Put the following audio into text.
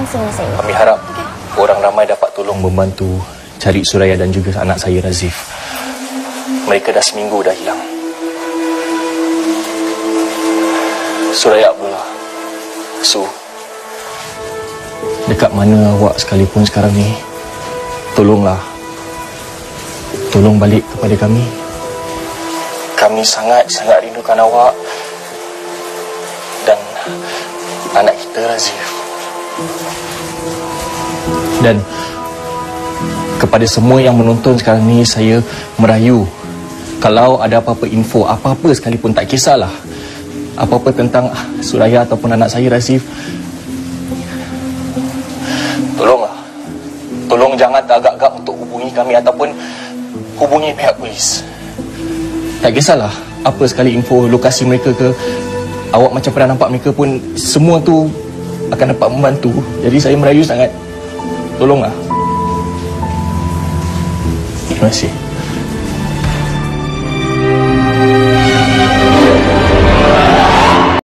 sini. Kami harap orang ramai dapat tolong membantu cari Suraya dan juga anak saya Razif. Mereka dah seminggu dah hilang. Suraya Abdullah, Su, dekat mana awak sekalipun sekarang ni, tolonglah. Tolong balik kepada kami. Kami sangat-sangat rindukan awak dan anak kita Razif. Dan kepada semua yang menonton sekarang ni, saya merayu, kalau ada apa-apa info, apa-apa sekalipun, tak kisahlah apa-apa tentang Suraya ataupun anak saya Razif, tolonglah. Tolong jangan teragak-agak untuk hubungi kami ataupun hubungi pihak polis. Tak kisahlah apa sekali info lokasi mereka ke, awak macam pernah nampak mereka pun, semua tu akan dapat membantu. Jadi saya merayu sangat, tolonglah. Terima kasih.